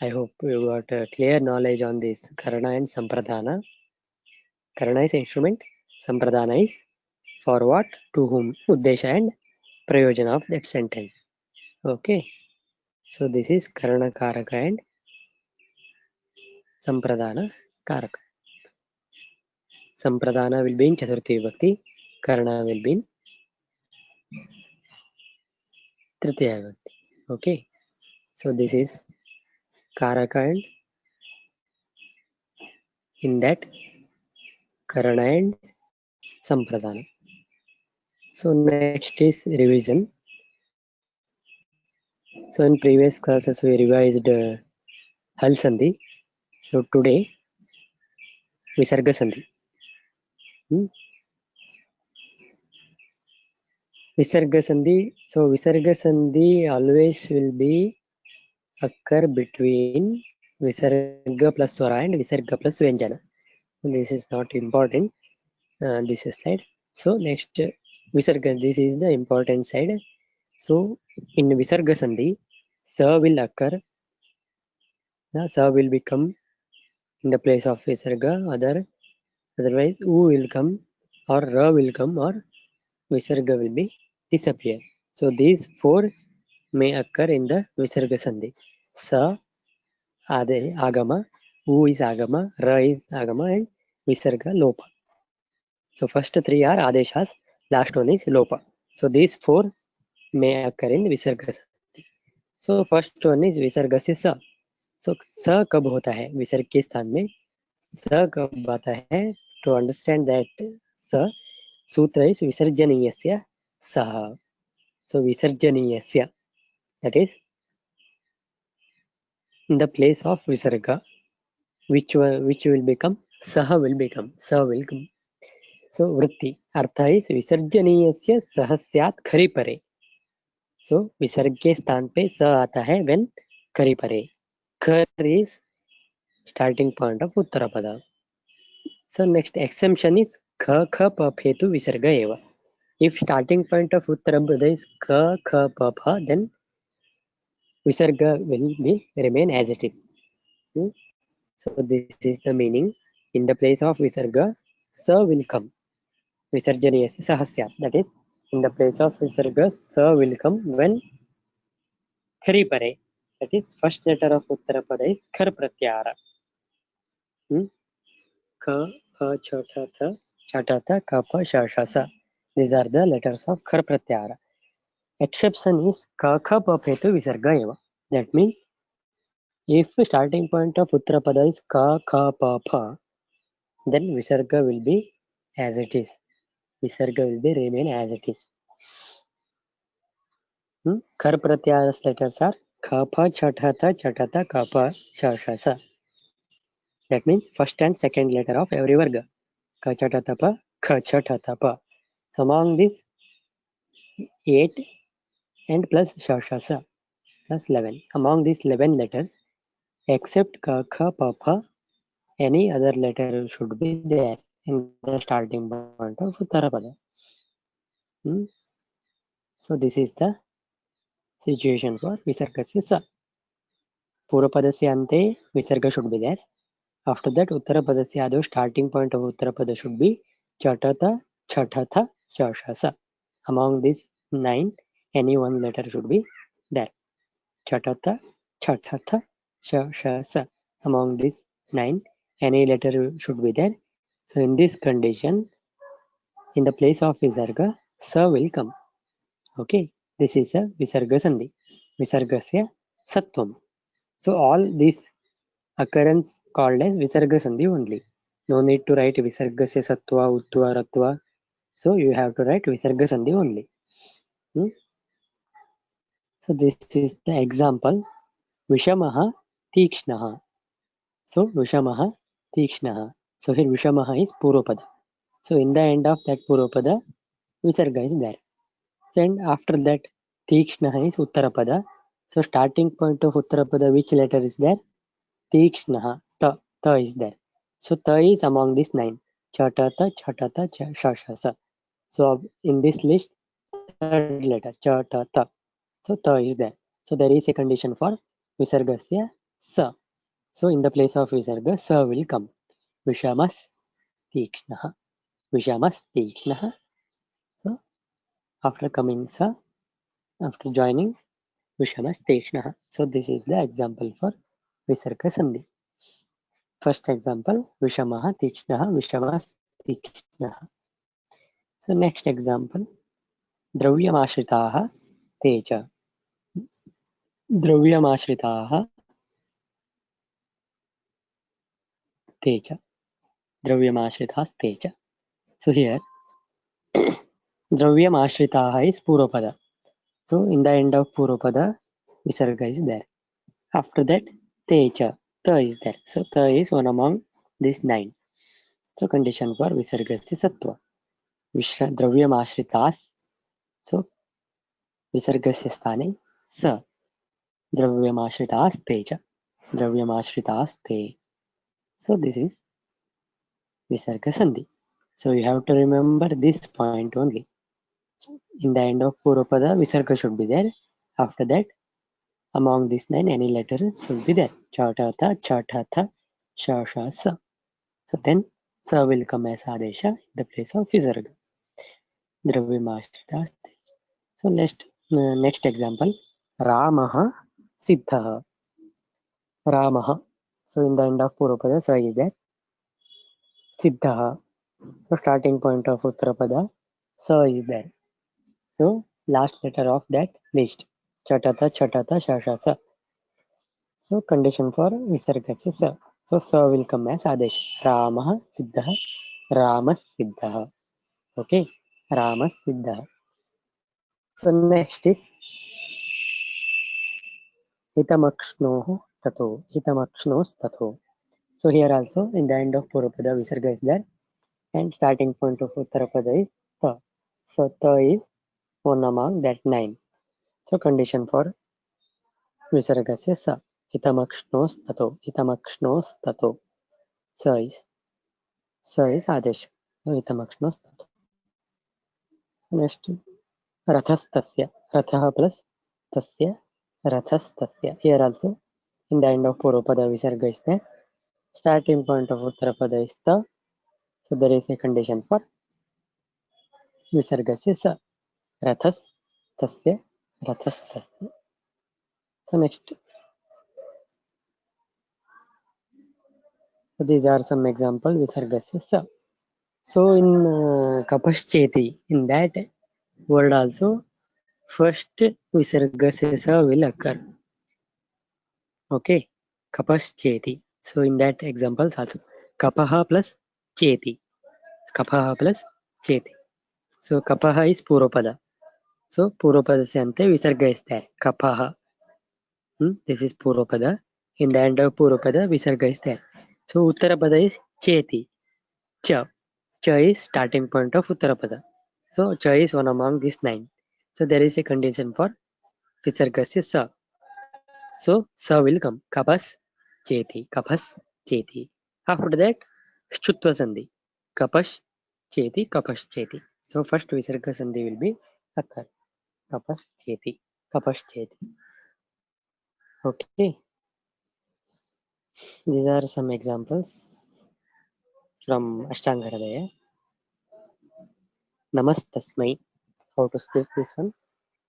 I hope you got a clear knowledge on this Karana and Sampradana. Karana is instrument, Sampradana is for what, to whom, Uddesha and Prayojana of that sentence. Okay. So this is Karana Karaka and Sampradana Karaka. Sampradana will be in Chaturthi Vibhakti, Karana will be in Tritiya Vibhakti. Okay, so this is Karaka and in that Karana and Sampradana. So next is revision. So in previous classes we revised Hal Sandhi. So today Visarga Sandhi. Visarga Sandhi. So Visarga Sandhi always will be occur between Visarga plus Swara and Visarga plus Vyanjana. This is not important. This slide. So next Visarga. This is the important side. So in Visarga Sandhi, Sa will occur. The Sa will become in the place of Visarga. Otherwise U will come or Ra will come or Visarga will be disappear. So these four may occur in the Visarga Sandhi. Sa, Ade, Agama, U is Agama, Ra is Agama and Visarga Lopa. So first three are Adeshas, last one is Lopa. So these four may occur in Visarga Sandhi. So first one is Visarga से स. So स कब होता है विसर्ग के स्थान में? स कब आता है? To understand that स सूत्र is विसर्जनीयस्य सः. So विसर्जनीयस्य, that is in the place of visarga, which will become saha will become sa will come. So vritti artha is विसर्जनीयस्य सह स्यात् खरि परे. So विसर्ग के स्थान पे स आता है when खरि परे. खर is starting point of उत्तरपद. So next exemption is kha kha pa phetu visarga eva. If starting point of uttarapad is kha kha pa pha, then visarga will be remain as it is. So this is the meaning. In the place of visarga, sa will come. Visarjaniyasya sahasya. That is, in the place of visarga, sa will come when khari pare. That is, first letter of uttarapada is khar pratyara. Kha, pha, cha, tha, tha, cha, ta, tha, ka, pa, sha, sha, sa. These are the letters of khar pratyara. Exception is ka, kha, pa, phetu visarga eva. That means, if starting point of uttarapada is ka, kha, pa, pha, then visarga will be as it is. Visarga will be remain as it is. Khar pratyayas letters are kha, pha, cha, tha, tha, cha, ta, tha, ka, pa, sha, sha, sa. That means first and second letter of every varga. Ka, cha, ta, tha, pa, kha, cha, ta, tha, pa. So among these 8 and plus sha, sha, sa plus 11. Among these 11 letters, except ka, kha, pa, pha, any other letter should be there in the starting point of Uttarapada. So this is the situation for Visargasya sa. Purapadasya ante Visarga should be there. After that Uttarapadasya ado starting point of Uttarapada should be Chatata, Chathatha, Shashasa. Among these 9, any one letter should be there. Chatata, Chathatha, Shashasa. Among these 9, any letter should be there. So in this condition, in the place of Visarga, Sa will come. Okay, this is a Visarga Sandhi. Visargasya Sattvam. So all these occurrence called as Visarga Sandhi only. No need to write Visargasya Sattva, Uttva, Ratva. So you have to write Visarga Sandhi only. So this is the example. Vishamaha Tikshnaha. So Vishamaha Tikshnaha. So here Vishamaha is Purvapada. So in the end of that Purvapada, Visarga is there. And after that Tikshnaha is Uttarapada. So starting point of Uttarapada, which letter is there? Tikshnaha. Ta is there. So ta is among these 9. Chatata, Chatata, Shashasa. So in this list, third letter, Chatata. So ta is there. So there is a condition for Visargasya sa. So in the place of Visarga, sa will come. Vishamas Tikshnaha. Vishamas Tikshnaha. So after coming sa, after joining, Vishamastekshnaha. So this is the example for Visarga Sandhi. First example, Vishamaha Tikshnaha, Vishamastikshnaha. So next example, Dravyamashritah Teja. Dravyamashritah Teja. Dravyamashritah Teja. So here, Dravyamashritah is Purvapada. So in the end of Purvapada, Visarga is there. After that, Teja, Ta is there. So Ta is one among these 9. So condition for Visargasya Sattva. Dravyamashritas. So Visargasya Sthane Sa. Dravyamashritas च Dravyamashritas. So this is Visarga Sandhi. So you have to remember this point only. In the end of Purvapada, Visarga should be there. After that, among these 9, any letter should be there. Chatata, Chatata, Shasha, Sa. So then Sa will come as Adesha in the place of Visarga. Dravyamashritas. So next example, Ramaha Siddhaha. Ramaha. So in the end of Purvapada, Sa is there. Siddhaha. So starting point of Uttarapada, Sa is there. So last letter of that list. Chatata, Chatata, Shasha, Sa. So condition for Visargasya Sa. So Sa will come as Adesh. Ramaha Siddhaha. Ramas Siddhaha. Okay. Ramas Siddhaha. So next is Hitamakshnoh Tato. Hitamakshnos Tato. So here also in the end of Purvapada Visarga is there and starting point of Uttarapada is Ta. So Ta is one among that 9. So condition for Visargasya Sa. Hitamakshnos Tato. Hitamakshnos Tato. Sa is Adesh. So Hitamakshnos Tato. So next Rathastasya. Rathaha plus Tasya. Rathastasya. Here also in the end of Purvapada Visarga is there. Starting point of Uttarapada is Ta. So there is a condition for Visargasya Sa. Rathas Tasya. Rathastasya. So next. So these are some example Visargasya Sa. So in Kapascheti, in that word also, first Visargasya Sa will occur. Okay. Kapascheti. So in that examples also, Kapaha plus Cheti. Kapaha plus Cheti. So Kapaha is Purvapada. So Purvapada se ante Visarga is there. Kapaha. This is Purvapada. In the end of Purvapada, Visarga is there. So Uttarapada is Cheti. Cha. Cha is starting point of Uttarapada. So Cha is one among these 9. So there is a condition for Visargasya Sa. So Sa will come. Kapas Cheti. Kapas Cheti. After that, Shchutva Sandhi. Kapash Cheti. Kapash Cheti. So first Visarga Sandhi will be occur. Kapas Cheti. Kapash Cheti. Okay. These are some examples from Ashtanga Hridaya. Namastasmai. How to speak this one?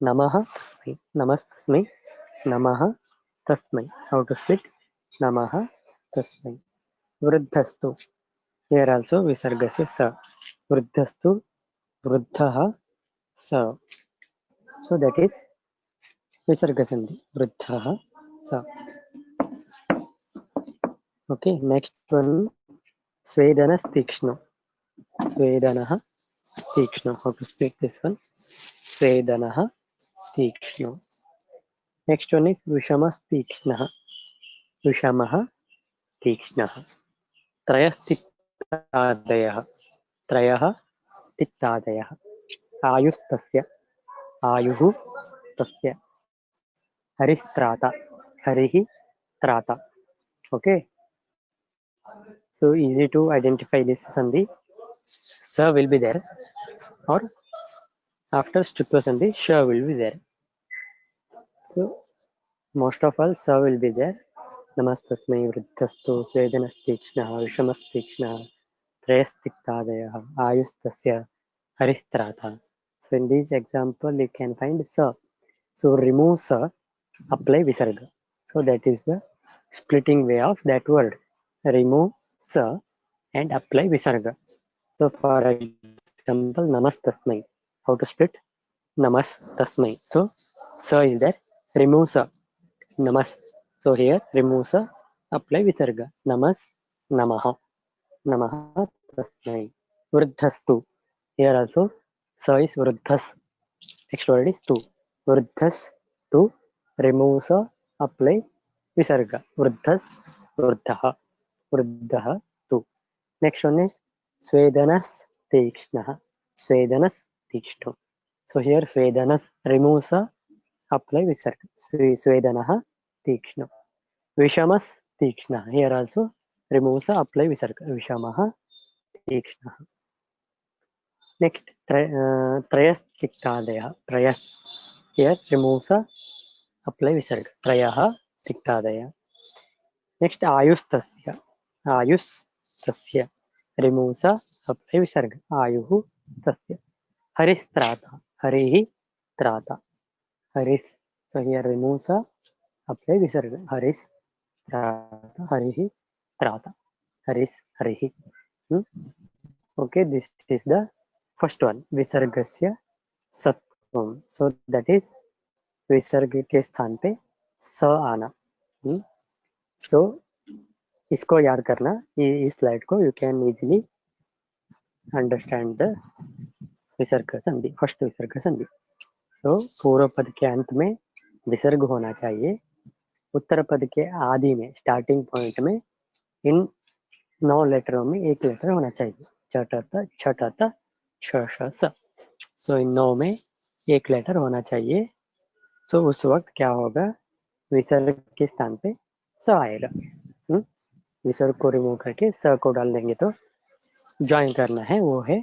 Namaha Tasmai. Namastasmai. Namaha Tasmai. How to speak? Namaha Tasmai. Vruddhastu. Here also Visargasya Sa. Vruddhastu. Vruddhaha Sa. So that is Visarga Sandhi. Vruddhaha Sa. Okay, next one. Svedana Stikshno. Svedanaha Tikshno. How to speak this one? Svedanaha Tikshno. Next one is Vishamas Tikshnaha. Vishamaha Tikshnaha. Trayah Tiktadayah. Trayah Tiktadayah. Ayustasya. Ayuhu Tasya. Haristrata. Harihi Trata. Okay. So easy to identify this sandhi. Sa will be there. Or after Stutva sandhi, Sha will be there. So most of all Sa will be there. Namastasmai Vruddhastu Svedanastikshnaha Vishamastikshnaha Trayastiktaadayah Ayustasya Haristrata. So in this example you can find Sa. So remove Sa apply visarga. So that is the splitting way of that word. Remove sa and apply visarga. So for example, namastasmai. How to split? Namastasmai. So sa is there. Remove sa. Namas. So here remove sa. Apply visarga. Namas. Namaha. Namaha tasmai. Vruddhastu. Here also sa is vruddhas. Next word is tu. Vruddhas tu. Remove sa. Apply visarga. Vruddhas. Vruddhaha. Vruddhaha tu. Next one is Svedanas Tikshnaha. Svedanas Tikshno. So here Svedanas removes a apply visarga. Svedanaha Tikshno. Vishamas Tikshna. Here also removes a apply visarga. Vishamaha Tikshnaha. Next Trayas Tiktadaya. Trayas. Here removes a apply visarga. Trayaha Tiktadaya. Next Ayustasya. Ayustasya. Removes a apply visarga. Ayuhu Tasya. Haristrata. Harihi Trata. Haris. So here removes a apply visarga. Haris Trata. Harihi Trata. Haris Harihi. Okay, this is the first one. Visargasya Satvam. So that is विसर्ग के स्थान पे स आना. So इसको याद करना. इस स्लाइड को you can easily understand the विसर्ग संधि. फर्स्ट विसर्ग संधि. तो पूर्व पद के अंत में विसर्ग होना चाहिए. उत्तर पद के आदि में स्टार्टिंग पॉइंट में इन 9 लेटरों में एक लेटर होना चाहिए. चटत छटत श स. तो इन 9 में एक लेटर होना चाहिए. तो उस वक्त क्या होगा, विसर्ग के स्थान पे स आएगा. विसर्ग को रिमूव करके स को डाल देंगे तो ज्वाइन करना है, वो है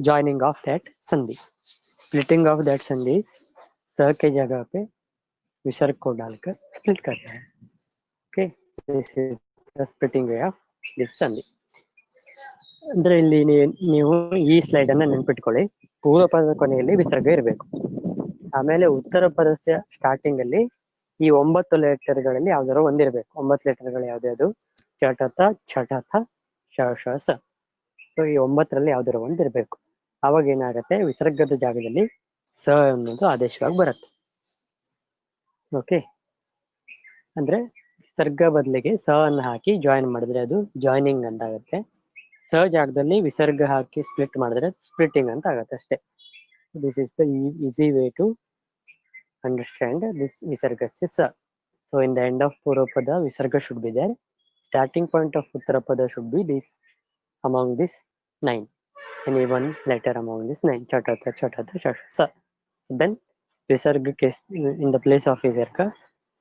ज्वाइनिंग ऑफ दैट संधि. स्प्लिटिंग ऑफ दैट संधि स के जगह पे विसर्ग को डालकर स्प्लिट करना है. Okay, this is the splitting way of this ಸಂಧಿ. ಅಂದ್ರೆ ಇಲ್ಲಿ ನೀವು ಈ ಸ್ಲೈಡ್ ಅನ್ನ ನೆನ್ಪಿಟ್ಕೊಳ್ಳಿ. ಪೂರ್ವ ಪದದ ಕೊನೆಯಲ್ಲಿ ವಿಸರ್ಗ ಇರಬೇಕು. ಆಮೇಲೆ ಉತ್ತರ ಪದಸ್ಯ ಸ್ಟಾರ್ಟಿಂಗ್ ಅಲ್ಲಿ ಈ 9 ಲೆಟರ್ಗಳಲ್ಲಿ ಯಾವ್ದಾರು ಒಂದಿರಬೇಕು. 9 ಲೆಟರ್ಗಳು ಯಾವ್ದು? ಚಟತ ಛಟಥ ಶ ಶ ಸ. ಸೊ ಈ 9ರಲ್ಲಿ ಯಾವ್ದಾರು ಒಂದಿರಬೇಕು. ಅವಾಗ ಏನಾಗುತ್ತೆ, ವಿಸರ್ಗದ ಜಾಗದಲ್ಲಿ ಸ ಅನ್ನೋದು ಆದೇಶವಾಗಿ ಬರುತ್ತೆ. ಓಕೆ, ಅಂದ್ರೆ ವಿಸರ್ಗ ಬದಲಿಗೆ ಸ ಅನ್ನು ಹಾಕಿ ಜಾಯಿನ್ ಮಾಡಿದ್ರೆ ಅದು ಜಾಯ್ನಿಂಗ್ ಅಂತ ಆಗುತ್ತೆ. ಸ ಜಾಗದಲ್ಲಿ ವಿಸರ್ಗ ಹಾಕಿ ಸ್ಪ್ಲಿಟ್ ಮಾಡಿದ್ರೆ ಸ್ಪ್ಲಿಟ್ಟಿಂಗ್ ಅಂತ ಆಗುತ್ತೆ ಅಷ್ಟೇ. This is the easy way to understand this visargasya sa. So in the end of Purvapada, visarga should be there. Starting point of Uttarapada should be this, among this 9. Any one letter among this 9. Chatata, chatata, chatata, sa. Then visarga case in the place of visarga,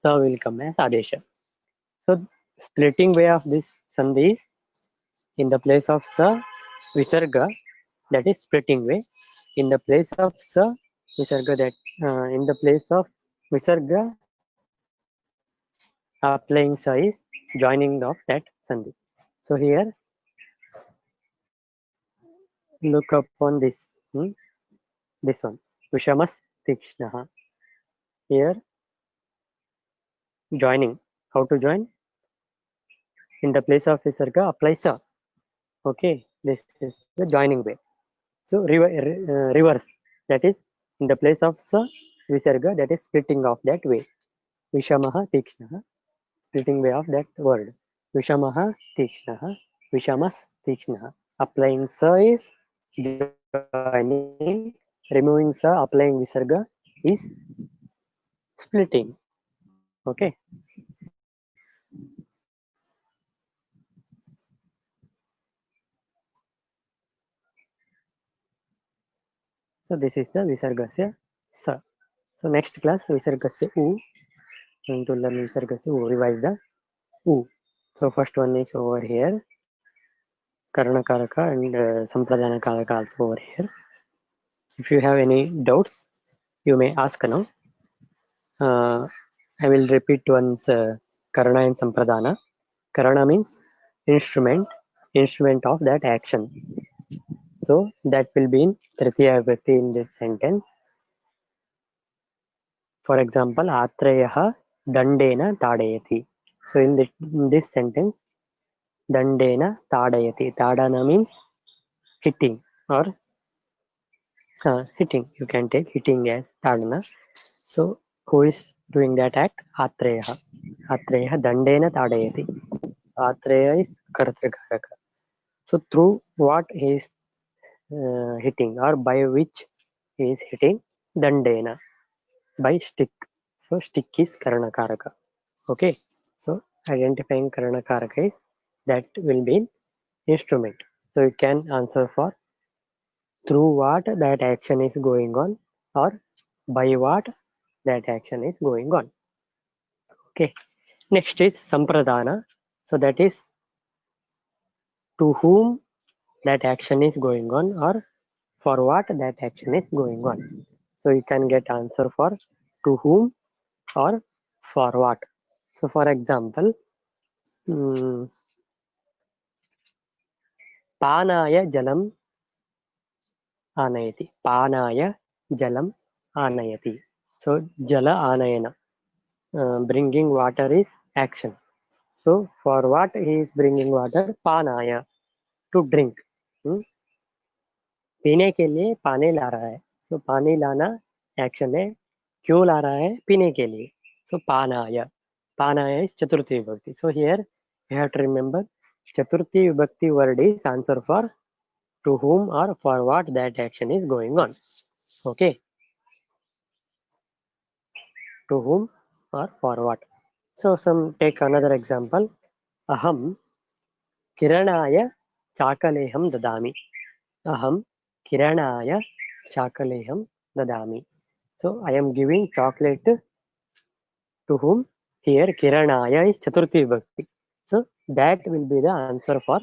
sa will come as adesha. So splitting way of this sandhi is in the place of sa visarga, that is splitting way. In the place of sa visarga, that in the place of visarga applying sa is joining of that sandhi. So here look upon this, this one, vishamas tikshnaha. Here joining. How to join? In the place of visarga apply sa. Okay, this is the joining way. So reverse, that is in the place of sa visarga, that is splitting of that way. Vishamaha tikshnaha, splitting way of that word. Vishamaha tikshnaha, vishamas tikshnaha. Applying sa is joining, removing sa, applying visarga is splitting. Okay. So this is the visargasya sa. So next class visargasya u. Going to learn visargasya u. Revise the u. So first one is over here. Karana karaka and sampradana karaka also over here. If you have any doubts, you may ask now. I will repeat once karana and sampradana. Karana means instrument of that action. So that will be in Tritiya Vibhakti in this sentence. For example, Atreyah Dandena Tadayati. So in this sentence, Dandena Tadayati. Tadana means hitting or hitting. You can take hitting as Tadana. So who is doing that act? Atreyah. Atreyah Dandena Tadayati. Atreya is Kartakaraka. So through what he is hitting or by which he is hitting? Dandena. By stick. So stick is Karanakaraka. Okay. So identifying Karanakaraka is that will be instrument. So you can answer for through what that action is going on or by what that action is going on. Okay. Next is Sampradana. So that is to whom that action is going on or for what that action is going on. So you can get answer for to whom or for what. So for example, पानाय जलम आनयति. पानाय jalam anayati. So jala anayana, bringing water is action. So for what he is bringing water? Panaya, to drink. पीने के लिए पानी ला रहा है. So पानी लाना action है. क्यों ला रहा है? पीने के लिए. So panaya. Panaya is chaturthi vibhakti. So here you have to remember chaturthi vibhakti word is answer for to whom or for what that action is going on. Okay. To whom or for what. So take another example. Aham kiranaya chakaleham dadami. Aham kiranaya chakaleham dadami. So I am giving chocolate to whom? Here kiranaya is chaturthi vibhakti. So that will be the answer for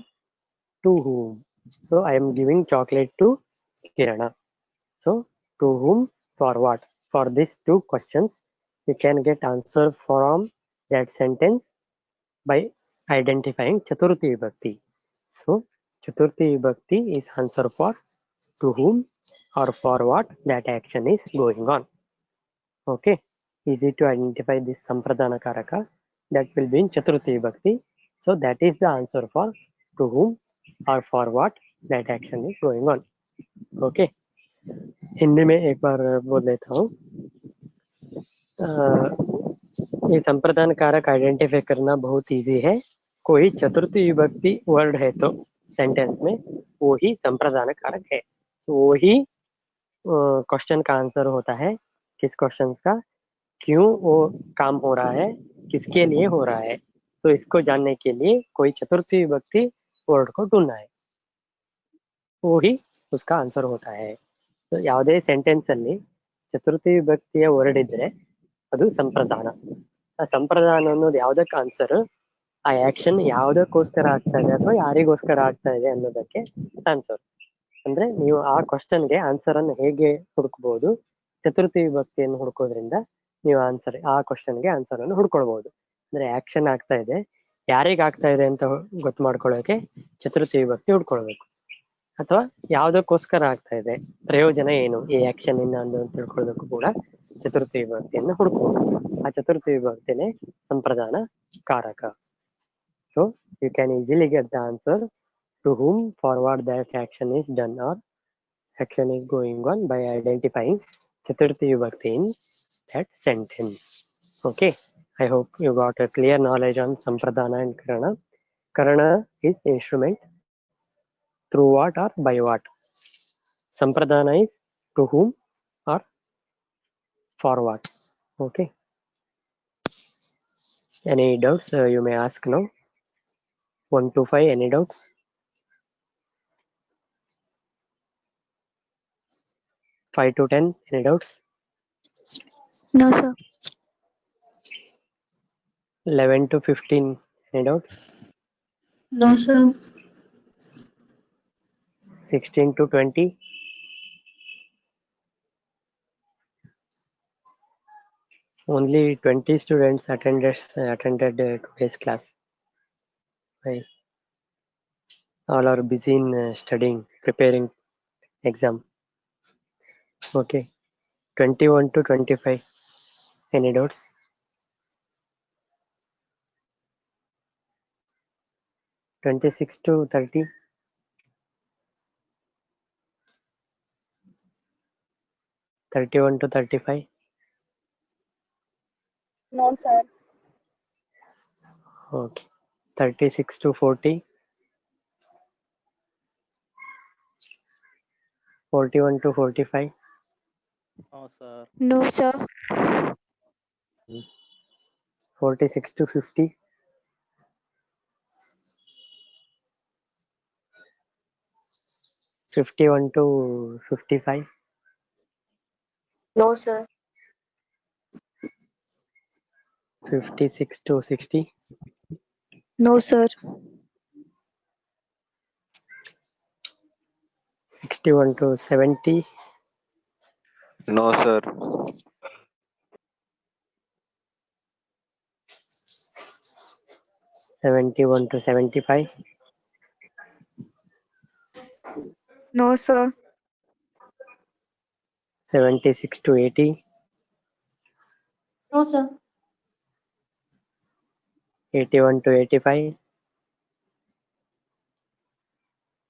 to whom. So I am giving chocolate to Kirana. So to whom, for what? For these two questions, you can get answer from that sentence by identifying Chaturthi Vibhakti. So Chaturthi Vibhakti is answer for to whom or for what that action is going on. Okay, easy to identify this Sampradana Karaka that will be in Chaturthi Vibhakti. So that is the answer for to whom or for what that action is going on. Okay, Hindi में एक बार बोल देता हूँ. ये संप्रदान कारक identify करना बहुत easy है. कोई चतुर्थी विभक्ति वर्ड है तो सेंटेंस में वो ही संप्रदान कारक है. वो ही क्वेश्चन का आंसर होता है. किस क्वेश्चन का? क्यों वो काम हो रहा है, किसके लिए हो रहा है. तो इसको जानने के लिए कोई चतुर्थी विभक्ति वर्ड को ढूंढना है. वो ही उसका आंसर होता है. तो ಯಾವುದೇ ಸೆಂಟೆನ್ಸ್ ಅಲ್ಲಿ ಚತುರ್ಥಿ ವಿಭಕ್ತಿಯ ವರ್ಡ್ ಇದ್ರೆ ಅದು ಸಂಪ್ರದಾನ. ಆ ಸಂಪ್ರದಾನ ಅನ್ನೋದು ಯಾವುದಕ್ಕೆ ಆನ್ಸರ್? ಆ ಆಕ್ಷನ್ ಯಾವುದಕ್ಕೋಸ್ಕರ ಆಗ್ತಾ ಇದೆ ಅಥವಾ ಯಾರಿಗೋಸ್ಕರ ಆಗ್ತಾ ಇದೆ ಅನ್ನೋದಕ್ಕೆ ಆನ್ಸರ್. ಅಂದ್ರೆ ನೀವು ಆ ಕ್ವಶನ್ಗೆ ಆನ್ಸರ್ ಅನ್ನು ಹೇಗೆ ಹುಡುಕಬಹುದು? ಚತುರ್ಥಿ ವಿಭಕ್ತಿಯನ್ನು ಹುಡುಕೋದ್ರಿಂದ ನೀವು ಆನ್ಸರ್ ಆ ಕ್ವಶನ್ಗೆ ಆನ್ಸರ್ ಅನ್ನು ಹುಡ್ಕೊಳ್ಬಹುದು. ಅಂದ್ರೆ ಆಕ್ಷನ್ ಆಗ್ತಾ ಇದೆ, ಯಾರಿಗ ಆಗ್ತಾ ಇದೆ ಅಂತ ಗೊತ್ತು ಮಾಡ್ಕೊಳ್ಳೋಕೆ ಚತುರ್ಥಿ ವಿಭಕ್ತಿ ಹುಡ್ಕೊಳ್ಬೇಕು. ಅಥವಾ ಯಾವುದಕ್ಕೋಸ್ಕರ ಆಗ್ತಾ ಇದೆ, ಪ್ರಯೋಜನ ಏನು ಈ ಆಕ್ಷನ್ ಇಂದ ಅಂತ ತಿಳ್ಕೊಳ್ಳೋದಕ್ಕೂ ಕೂಡ ಚತುರ್ಥಿ ವಿಭಕ್ತಿಯನ್ನು ಹುಡುಕಬಹುದು. ಆ ಚತುರ್ಥಿ ವಿಭಕ್ತಿನೇ ಸಂಪ್ರದಾನ ಕಾರಕ. So you can easily get the answer to whom, for what that action is done or action is going on by identifying Chaturthi Vibhakti in that sentence. Okay, I hope you got a clear knowledge on Sampradana and Karana. Karana is instrument. Through what or by what? Sampradana is to whom or for what. Okay. Any doubts you may ask now. 1 to 5, any doubts? 5 to 10, any doubts? No, sir. 11 to 15, any doubts? No, sir. 16 to 20? Only 20 students attended today's class. Right. All are busy in studying, preparing exam. Okay. 21 to 25. Any doubts? (26 to 30). 31 to 35. No, sir. Okay. 36 to 40. 41 to 45. No, sir. No, sir. 46 to 50. 51 to 55. No, sir. 56 to 60. No, sir. 61 to 70. No, sir. 71 to 75. No, sir. 76 to 80. No, sir. 81 to 85.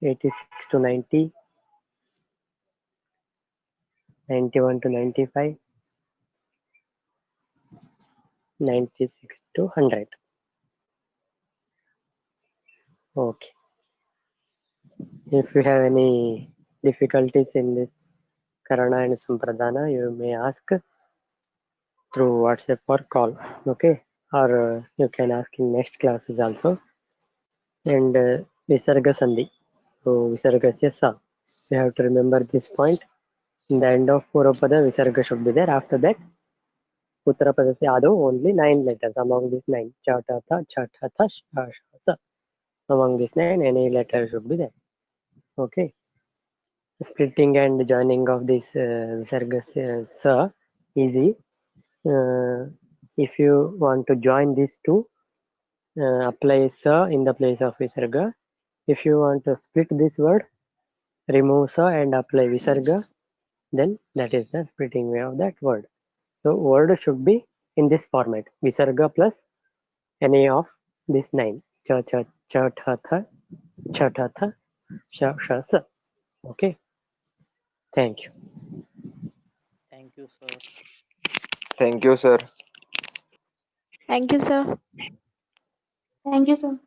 86 to 90. 91 to 95. 96 to 100. Okay. If you have any difficulties in this Karana and Sampradana, you may ask through WhatsApp or call. Okay. Or you can ask in next classes also. And Visarga Sandhi. So Visargasya Sa. You have to remember this point. In the end of Purapada, Visarga should be there. After that, Uttarapadasya Ado only 9 letters. Among these 9, Chatatha, Chatatha, Sa. Among these 9, any letter should be there. Okay. Splitting and joining of this Visargasya Sa easy. If you want to join these two, apply Sa in the place of Visarga. If you want to split this word, remove Sa and apply Visarga, then that is the splitting way of that word. So word should be in this format: Visarga plus any of these 9. Cha cha cha tha tha, cha tha tha, sha sha sa. Okay. Thank you. Thank you, sir. Thank you, sir. Thank you, sir. Thank you, sir.